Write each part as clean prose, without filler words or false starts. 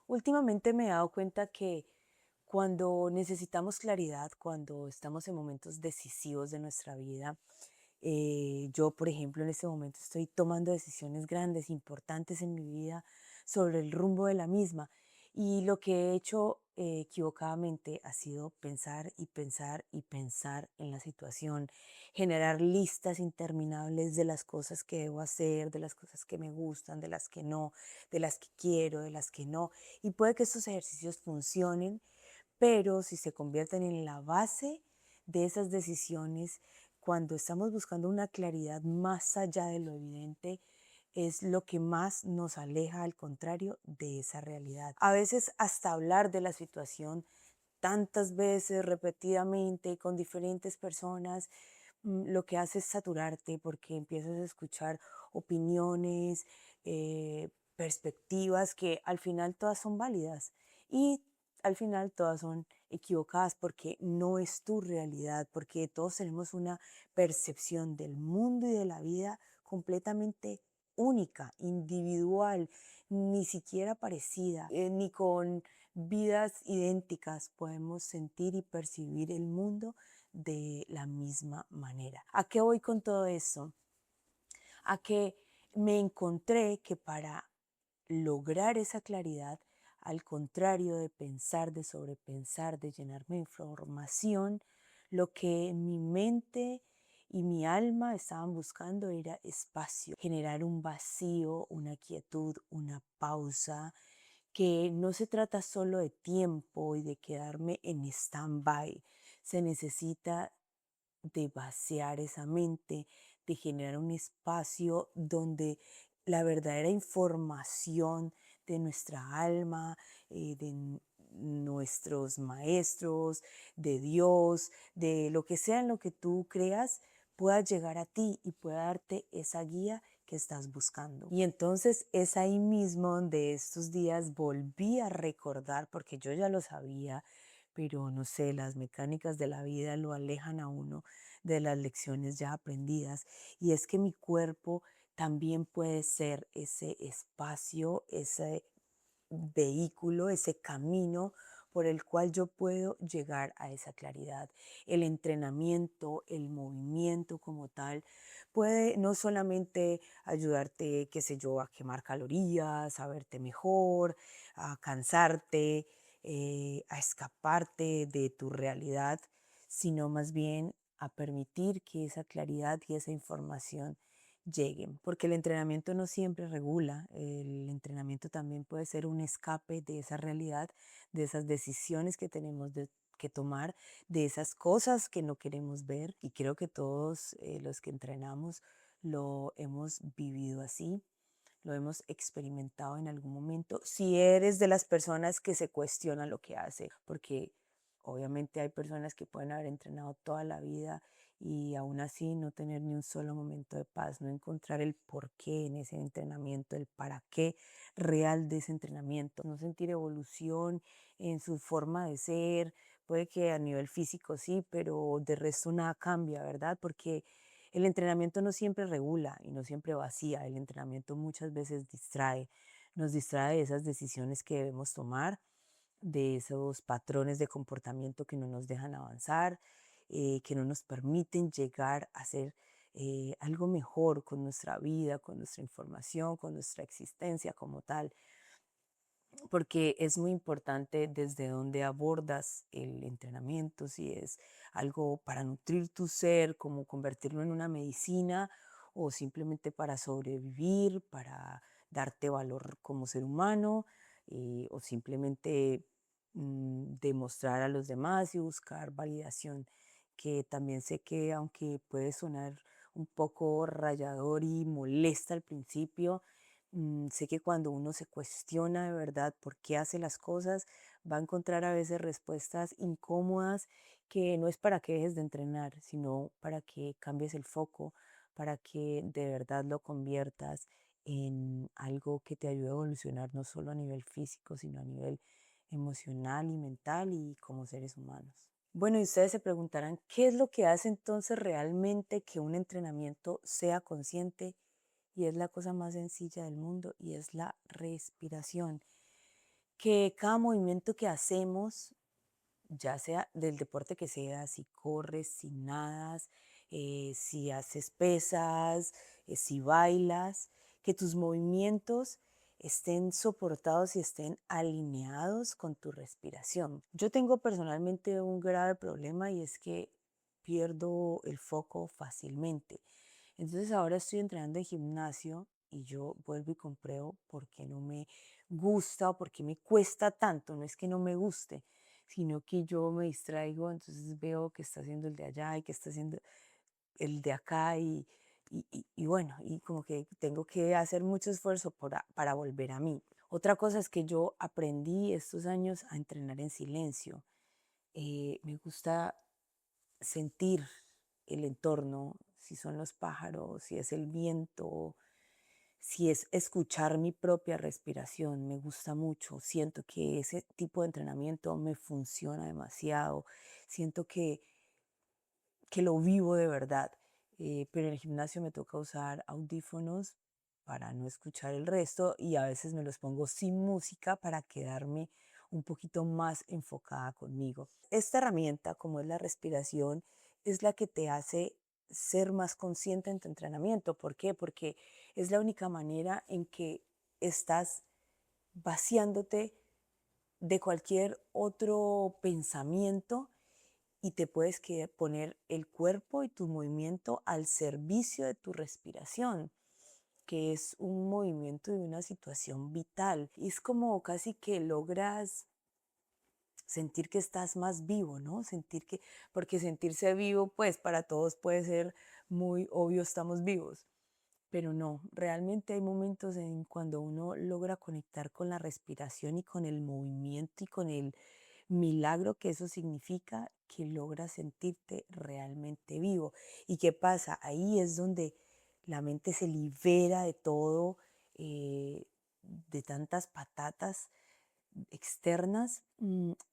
Últimamente me he dado cuenta que cuando necesitamos claridad, cuando estamos en momentos decisivos de nuestra vida, yo, por ejemplo, en este momento estoy tomando decisiones grandes, importantes en mi vida sobre el rumbo de la misma. Y lo que he hecho equivocadamente ha sido pensar y pensar y pensar en la situación, generar listas interminables de las cosas que debo hacer, de las cosas que me gustan, de las que no, de las que quiero, de las que no. Y puede que estos ejercicios funcionen, pero si se convierten en la base de esas decisiones, cuando estamos buscando una claridad más allá de lo evidente, es lo que más nos aleja, al contrario, de esa realidad. A veces hasta hablar de la situación tantas veces, repetidamente, con diferentes personas, lo que hace es saturarte porque empiezas a escuchar opiniones, perspectivas que al final todas son válidas y al final todas son equivocadas porque no es tu realidad, porque todos tenemos una percepción del mundo y de la vida completamente única, individual, ni siquiera parecida, ni con vidas idénticas podemos sentir y percibir el mundo de la misma manera. ¿A qué voy con todo esto? A que me encontré que para lograr esa claridad, al contrario de pensar, de sobrepensar, de llenarme de información, lo que mi mente y mi alma estaban buscando era espacio, generar un vacío, una quietud, una pausa, que no se trata solo de tiempo y de quedarme en stand-by, se necesita de vaciar esa mente, de generar un espacio donde la verdadera información de nuestra alma, nuestros maestros, de Dios, de lo que sea en lo que tú creas, pueda llegar a ti y pueda darte esa guía que estás buscando. Y entonces es ahí mismo donde estos días volví a recordar, porque yo ya lo sabía, pero no sé, las mecánicas de la vida lo alejan a uno de las lecciones ya aprendidas. Y es que mi cuerpo también puede ser ese espacio, ese vehículo, ese camino por el cual yo puedo llegar a esa claridad. El entrenamiento, el movimiento como tal, puede no solamente ayudarte, qué sé yo, a quemar calorías, a verte mejor, a cansarte, a escaparte de tu realidad, sino más bien a permitir que esa claridad y esa información lleguen, porque el entrenamiento no siempre regula, el entrenamiento también puede ser un escape de esa realidad, de esas decisiones que tenemos que tomar, de esas cosas que no queremos ver, y creo que todos los que entrenamos lo hemos vivido así, lo hemos experimentado en algún momento, si eres de las personas que se cuestionan lo que hace, porque obviamente hay personas que pueden haber entrenado toda la vida y aún así no tener ni un solo momento de paz, no encontrar el porqué en ese entrenamiento, el para qué real de ese entrenamiento, no sentir evolución en su forma de ser, puede que a nivel físico sí, pero de resto nada cambia, ¿verdad? Porque el entrenamiento no siempre regula y no siempre vacía, el entrenamiento muchas veces distrae, nos distrae de esas decisiones que debemos tomar, de esos patrones de comportamiento que no nos dejan avanzar, que no nos permiten llegar a ser algo mejor con nuestra vida, con nuestra información, con nuestra existencia como tal, porque es muy importante desde dónde abordas el entrenamiento, si es algo para nutrir tu ser, como convertirlo en una medicina, o simplemente para sobrevivir, para darte valor como ser humano, o simplemente demostrar a los demás y buscar validación, que también sé que aunque puede sonar un poco rayador y molesta al principio, sé que cuando uno se cuestiona de verdad por qué hace las cosas, va a encontrar a veces respuestas incómodas que no es para que dejes de entrenar, sino para que cambies el foco, para que de verdad lo conviertas en algo que te ayude a evolucionar no solo a nivel físico, sino a nivel emocional y mental y como seres humanos. Bueno, y ustedes se preguntarán, ¿qué es lo que hace entonces realmente que un entrenamiento sea consciente? Y es la cosa más sencilla del mundo y es la respiración. que cada movimiento que hacemos, ya sea del deporte que sea, si corres, si nadas, si haces pesas, si bailas, que tus movimientos estén soportados y estén alineados con tu respiración. Yo tengo personalmente un grave problema y es que pierdo el foco fácilmente. Entonces ahora estoy entrenando en gimnasio y yo vuelvo y compruebo por qué no me gusta o por qué me cuesta tanto. No es que no me guste, sino que yo me distraigo, entonces veo que está haciendo el de allá y que está haciendo el de acá y bueno, y como que tengo que hacer mucho esfuerzo para volver a mí. Otra cosa es que yo aprendí estos años a entrenar en silencio. Me gusta sentir el entorno, si son los pájaros, si es el viento, si es escuchar mi propia respiración, me gusta mucho. Siento que ese tipo de entrenamiento me funciona demasiado. Siento que lo vivo de verdad. Pero en el gimnasio me toca usar audífonos para no escuchar el resto y a veces me los pongo sin música para quedarme un poquito más enfocada conmigo. Esta herramienta, como es la respiración, es la que te hace ser más consciente en tu entrenamiento. ¿Por qué? Porque es la única manera en que estás vaciándote de cualquier otro pensamiento y te puedes poner el cuerpo y tu movimiento al servicio de tu respiración, que es un movimiento de una situación vital. Y es como casi que logras sentir que estás más vivo, ¿no? Porque sentirse vivo, pues para todos puede ser muy obvio, estamos vivos. Pero no, realmente hay momentos en cuando uno logra conectar con la respiración y con el movimiento y con el milagro que eso significa, que logras sentirte realmente vivo. ¿Y qué pasa? Ahí es donde la mente se libera de todo, de tantas patatas externas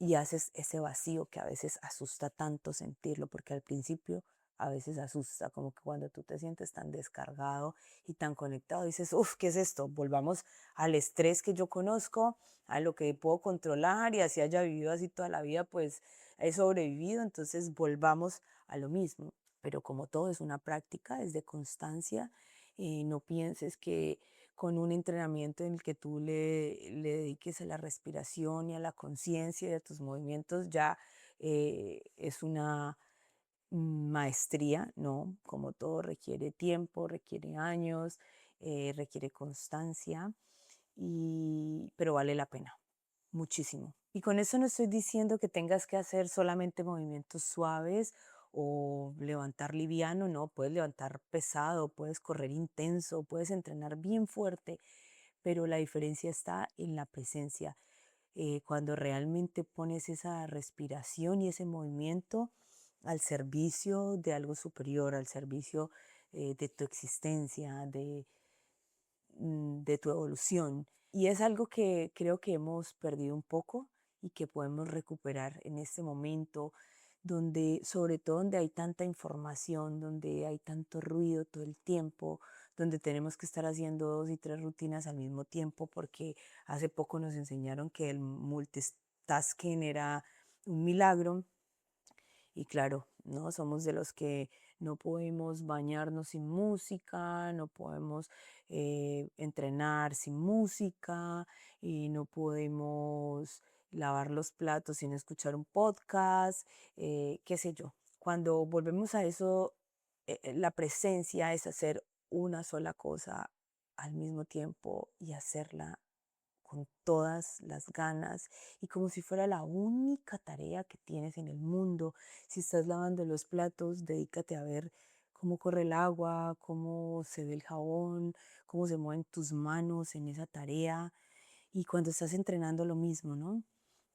y haces ese vacío que a veces asusta tanto sentirlo, porque al principio a veces asusta, como que cuando tú te sientes tan descargado y tan conectado, dices, uff, ¿qué es esto? Volvamos al estrés que yo conozco, a lo que puedo controlar y así haya vivido así toda la vida, pues he sobrevivido, entonces volvamos a lo mismo. Pero como todo es una práctica, es de constancia, no pienses que con un entrenamiento en el que tú le dediques a la respiración y a la conciencia y a tus movimientos, ya es una maestría, ¿no? Como todo requiere tiempo, requiere años, requiere constancia, pero vale la pena, muchísimo. Y con eso no estoy diciendo que tengas que hacer solamente movimientos suaves o levantar liviano, no, puedes levantar pesado, puedes correr intenso, puedes entrenar bien fuerte, pero la diferencia está en la presencia. Cuando realmente pones esa respiración y ese movimiento al servicio de algo superior, al servicio de tu existencia, de tu evolución. Y es algo que creo que hemos perdido un poco y que podemos recuperar en este momento, donde, sobre todo donde hay tanta información, donde hay tanto ruido todo el tiempo, donde tenemos que estar haciendo 2 y 3 rutinas al mismo tiempo, porque hace poco nos enseñaron que el multitasking era un milagro. Y claro, ¿no? Somos de los que no podemos bañarnos sin música, no podemos entrenar sin música y no podemos lavar los platos sin escuchar un podcast, qué sé yo. Cuando volvemos a eso, la presencia es hacer una sola cosa al mismo tiempo y hacerla con todas las ganas y como si fuera la única tarea que tienes en el mundo. Si estás lavando los platos, dedícate a ver cómo corre el agua, cómo se ve el jabón, cómo se mueven tus manos en esa tarea. Y cuando estás entrenando lo mismo, ¿no?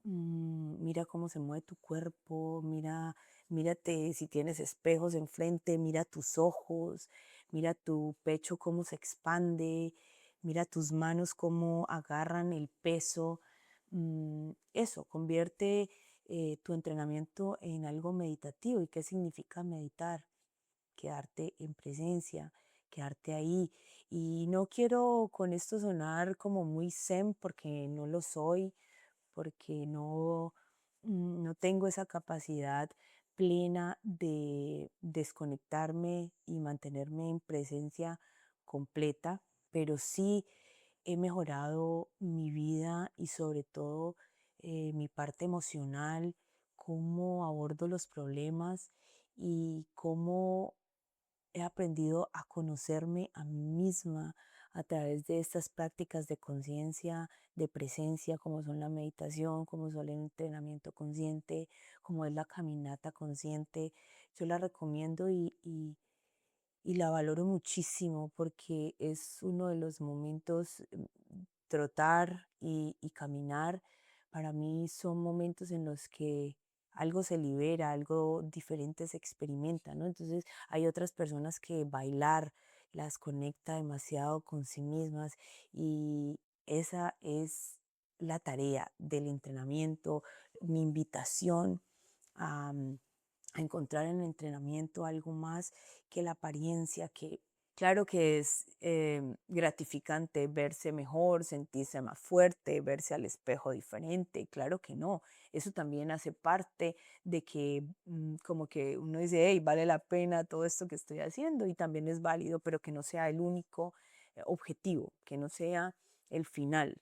Mira cómo se mueve tu cuerpo, mírate si tienes espejos enfrente, mira tus ojos, mira tu pecho cómo se expande, mira tus manos cómo agarran el peso. Eso, convierte tu entrenamiento en algo meditativo. ¿Y qué significa meditar? Quedarte en presencia, quedarte ahí. Y no quiero con esto sonar como muy zen porque no lo soy, porque no tengo esa capacidad plena de desconectarme y mantenerme en presencia completa, pero sí he mejorado mi vida y sobre todo mi parte emocional, cómo abordo los problemas y cómo he aprendido a conocerme a mí misma a través de estas prácticas de conciencia, de presencia, como son la meditación, como son el entrenamiento consciente, como es la caminata consciente. Yo la recomiendo y la valoro muchísimo porque es uno de los momentos, trotar y caminar, para mí son momentos en los que algo se libera, algo diferente se experimenta, ¿no? Entonces hay otras personas que bailar las conecta demasiado con sí mismas y esa es la tarea del entrenamiento, mi invitación a, a encontrar en el entrenamiento algo más que la apariencia, que claro que es gratificante verse mejor, sentirse más fuerte, verse al espejo diferente, claro que no. Eso también hace parte de que como que uno dice, hey, vale la pena todo esto que estoy haciendo y también es válido, pero que no sea el único objetivo, que no sea el final,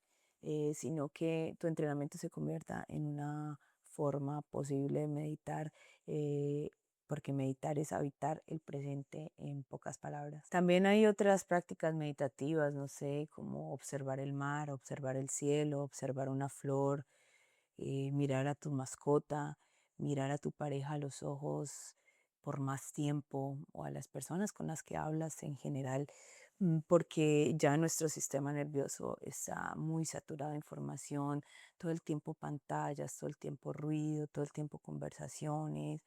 sino que tu entrenamiento se convierta en una forma posible de meditar, eh, porque meditar es habitar el presente en pocas palabras. También hay otras prácticas meditativas, no sé, como observar el mar, observar el cielo, observar una flor, mirar a tu mascota, mirar a tu pareja a los ojos por más tiempo o a las personas con las que hablas en general, porque ya nuestro sistema nervioso está muy saturado de información, todo el tiempo pantallas, todo el tiempo ruido, todo el tiempo conversaciones.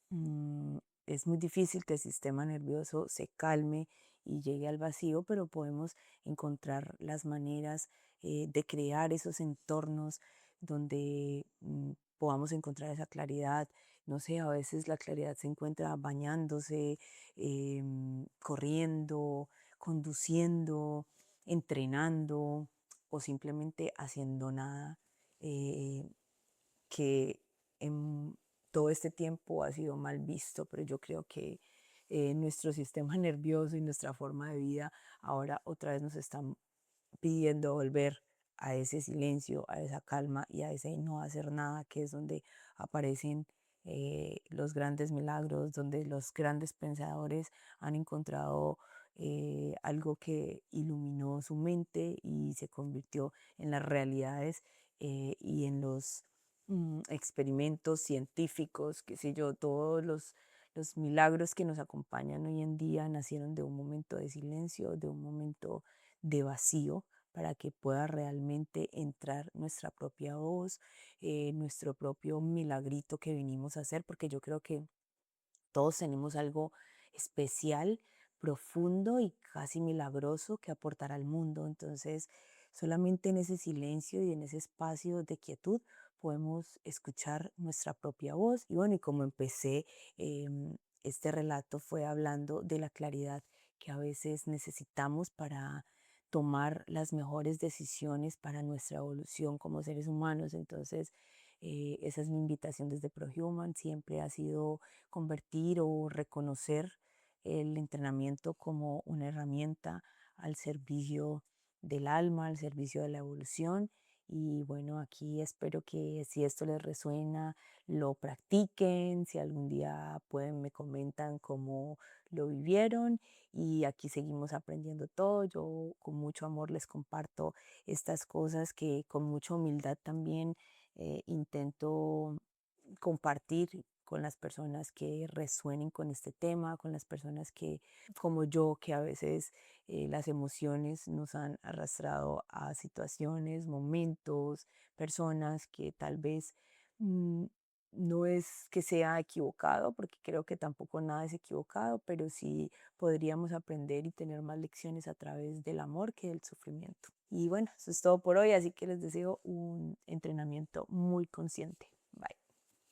Mm, es muy difícil que el sistema nervioso se calme y llegue al vacío, pero podemos encontrar las maneras de crear esos entornos donde podamos encontrar esa claridad. No sé, a veces la claridad se encuentra bañándose, corriendo, conduciendo, entrenando o simplemente haciendo nada. eh, que en todo este tiempo ha sido mal visto, pero yo creo que nuestro sistema nervioso y nuestra forma de vida ahora otra vez nos están pidiendo volver a ese silencio, a esa calma y a ese no hacer nada, que es donde aparecen los grandes milagros, donde los grandes pensadores han encontrado algo que iluminó su mente y se convirtió en las realidades y en los experimentos científicos, qué sé yo, todos los milagros que nos acompañan hoy en día nacieron de un momento de silencio, de un momento de vacío, para que pueda realmente entrar nuestra propia voz, nuestro propio milagrito que vinimos a hacer, porque yo creo que todos tenemos algo especial, profundo y casi milagroso que aportar al mundo. Entonces, solamente en ese silencio y en ese espacio de quietud podemos escuchar nuestra propia voz. Y bueno, y como empecé, este relato fue hablando de la claridad que a veces necesitamos para tomar las mejores decisiones para nuestra evolución como seres humanos. Entonces, esa es mi invitación desde ProHuman, siempre ha sido convertir o reconocer el entrenamiento como una herramienta al servicio del alma, al servicio de la evolución. Y bueno, aquí espero que si esto les resuena, lo practiquen, si algún día pueden, me comentan cómo lo vivieron y aquí seguimos aprendiendo todo. Yo con mucho amor les comparto estas cosas que con mucha humildad también intento compartir con las personas que resuenen con este tema, con las personas que, como yo, que a veces las emociones nos han arrastrado a situaciones, momentos, personas que tal vez mm, no es que sea equivocado, porque creo que tampoco nada es equivocado, pero sí podríamos aprender y tener más lecciones a través del amor que del sufrimiento. Y bueno, eso es todo por hoy, así que les deseo un entrenamiento muy consciente.